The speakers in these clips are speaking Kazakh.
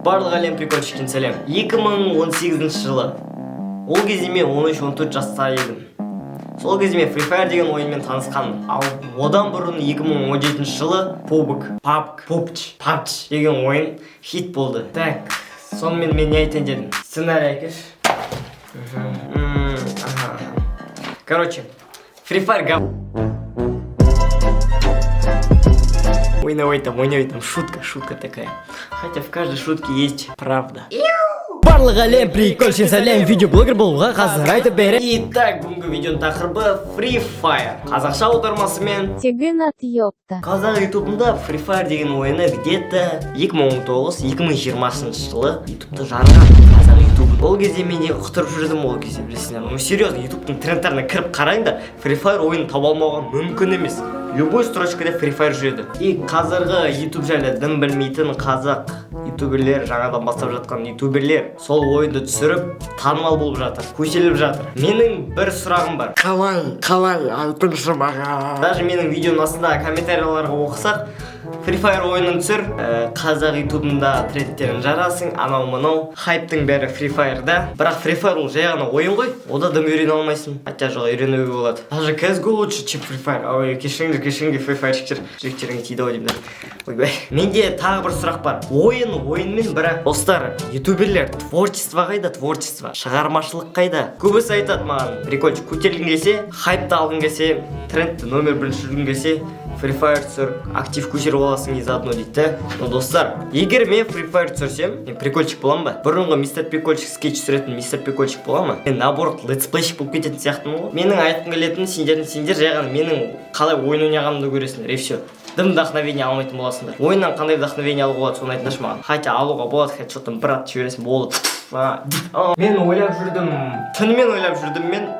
Барлық әлем прикольчиктен сәлем. 2018 жылы. Ол кезде мен 13-14 жаста едім. Сол кезде мен Free Fire деген ойынмен танысқанмын. Ал одан бұрын 2017 жылы PUBG деген ойын хит болды. Так, сонымен мен не айтайын дедім. Сценарий әкеш. Короче, Free Fire Ойнавайтам, шутка такая. Хотя в каждой шутке есть правда. Барлық әлем прикольшен сәлем, видеоблогер болуға қазір айтып берем. Итак, бүгінгі видеоның тақырыбы Free Fire. Қазақша аудармасымен Тебе ёпта. Қазақ ютубында Free Fire деген ойыны где-то 2019-2020 жылы ютубта жарған. Қазақ ютубын. Ол кезде мен не құтырып жүрдім ол кезде, білесіңдер. Ну серьезно, ютубтың трендтеріне кіріп қарайын да, Free Fire ойынын таба алмауға мүмкін емес. Любой строчкада Free Fire жүреді. И қазіргі ютуб жайлы дым білмейтін қазақ ютуберлер, жаңадан бастап жатқан ютуберлер сол ойынды түсіріп танымал болып жатыр, көшеліп жатыр. Менің бір сұрағым бар. Қалай айтыңызшы маған. Даже менің видеоның астында комментарияларға оқысақ, Free Fire ойынын түсір, қазақ ютубында трендтерін жарасың, анау мынау. Хайптың бәрі Free Fire'да. Бірақ Free Fire ол жай ғана ойын ғой. Ода дым үйрене алмайсың. Хотя жоқ, үйренуге болады. Даже CS:GO лучше, чем Free Fire. Ой, кешіріңдер Free Fire'шіктер. Жүректеріңе тиді ау деймін. Ойбай. Менде тағы бір сұрақ бар. Ойынмен бірақ достар, ютуберлер, творчество қайда, творчество, шығармашылық қайда? Көбісі айтады маған, прикольчик, көтергің келсе, хайпты алғың келсе, трендті номер бірінші жүргің келсе, Free Fire түсір, актив көшіріп аласың и заодно дейді. Но достар, егер мен Free Fire түсірсем, мен прикольчик боламын ба? Бұрынғы мистер прикольчик скетч түсіретін мистер прикольчик боламын ба? Мен наоборот летсплейщик болып кететін сияқтымын ғой. Менің айтқым келетін сендер жай ғана менің қалай ойын ойнағанымды көресіңдер, и все. Дым вдохновение алмайтын боласыңдар. Ойыннан қандай вдохновение алуға болады, соны айтыңдаршы маған. Хотя алуға болады, хотя что-то бір атып жібересің, болды. Мен ойлап жүрдім,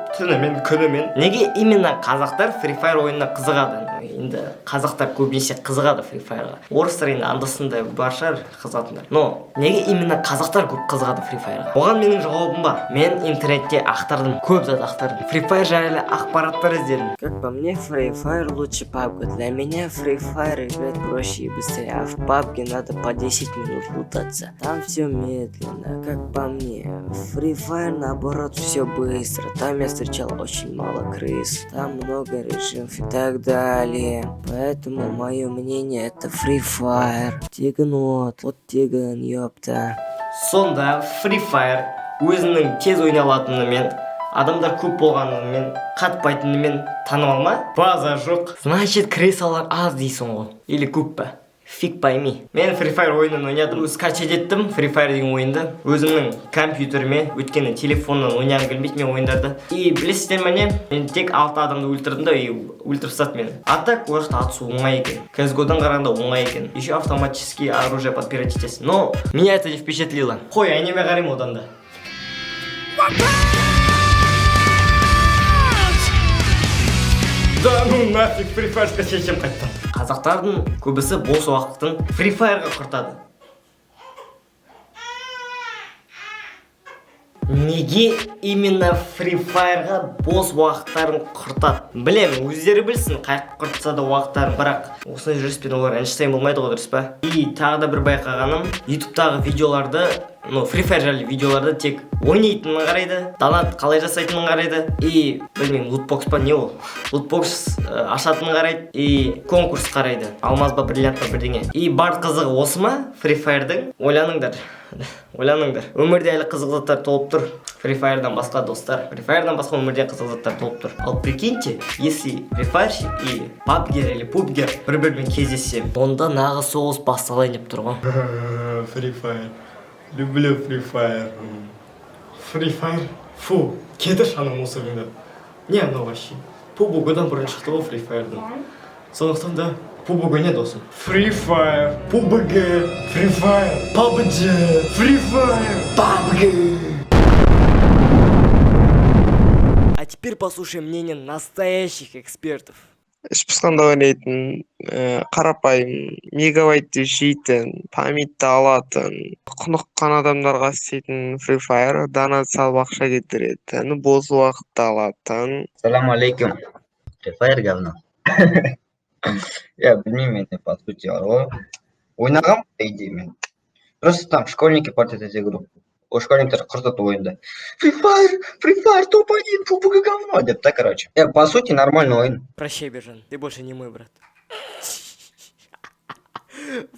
түнімен, күнімен. Неге именно қазақтар Free Fire ойынына қызығады? Енді қазақтар көбінесе қызығады Free Fire'ға. Орыстар енді андасында бар шығар қызығатындар. Но неге именно қазақтар көп қызығады Free Fire'ға? Оған менің жауабым бар. Мен интернетте ақтардым, көп зат ақтардым. Free Fire жайлы ақпараттар іздедім. Как по мне, Free Fire лучше PUBG. Для меня Free Fire играть проще и быстрее, а в PUBG надо по 10 минут лутаться. Там все медленно, как по мне. Free Fire наоборот все быстро. Там я встречал очень мало крыс. Там много режимов и так далее. Поэтому мое мнение это Free Fire. Тегнот, вот тегін, ёпта. Сонда Free Fire өзінің тез ойналатынымен, адамдар көп болғанымен, қатпайтынымен танымал ма? База жоқ. Значит, крысалар аз дейсің ғой. Или көп па? Фиг пойми. Мен Free Fire ойынын ойнадым. Скачать еттім Free Fire деген ойынды. Өзімнің компьютеріме, өткені телефоннан ойнағым келмейді мен ойындарды. И білесіздер ме не? Мен тек 6 адамды өлтірдім да, и өлтіріп тастады мені. А так ол жақта атысу оңай екен. CS:GO'дан қарағанда оңай екен. Еще автоматически оружие подбирать етесің. Но меня это не впечатлило. Қой, аниме қараймын одан да. Да ну нафиг, Free Fire скачайсам қайттан. Қазақтардың көбісі бос уақытын Free Fire'ға құртады. Неге именно Free Fire'ға бос уақыттарын құртады? Білем, өздері білсін, қайық құртса да уақыттарын, бірақ осындай жүріспен олар Эйнштейн болмайды ғой, дұрыс па? И тағы да бір байқағаным, ютубтағы видеоларды, Free Fire жайлы видеоларды тек ойнайтынын қарайды, донат қалай жасайтынын қарайды, и білмеймін, лутбокс па не ол? Лутбокс ашатынын қарайды, и конкурс қарайды. Алмаз ба, бриллиант па бірдеңе. И бар қызығы осы ма Free Fire'дың? Ойланыңдар. Өмірде әлі қызық заттар толып тұр. Free Fire'дан басқа достар. Free Fire'дан басқа өмірде қызық заттар толып тұр. Ал прикиньте, если Free Fire'щик и PUBGер или PUBGер бір-бірімен кездессе, онда нағыз соғыс басталайын деп тұр ғой. Free Fire. Люблю Free Fire. Free Fire? Фу, кеді шаным осы күнді. Не анау вообще? PUBG'дан бұрын шықты ғой Free Fire'дан. Сондықтан да PUBG не досым? Free Fire, PUBG, Free Fire, PUBG, Free Fire, PUBG. А теперь послушаем мнение настоящих экспертов. іш пысқанда ойнайтын, қарапайым, мегабайтты жейтін, памятті алатын, құныққан адамдарға істейтін Free Fire, донат салып ақша кетіретін, бос уақытты алатын. Салам алейкум. Free Fire говно. Я білмеймін, мен по сути бар ғой. Ойнағам, по идее мен. Просто там школьники портят эти игру. У школьниктер құртады ойынды. Free Fire топ-1, PUBG говно деп та, короче. По сути, нормальный ойын. Прощай, Бержан, ты больше не мой брат.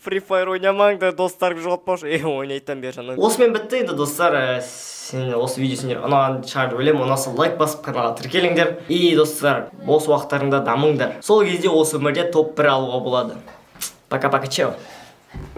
Free Fire ойнамаңдар, достарыңды жоғалтпашы. Ойнайтын Бержан. Осымен бітті енді достар. Сен осы видео сендер ұнаған шығар деп ойлаймын. Ұнаса лайк басып каналға тіркеліңдер. И достар, бос уақыттарыңда дамыңдар. Сол кезде осы өмірде топ 1 алуға болады. Пока-пока, чао.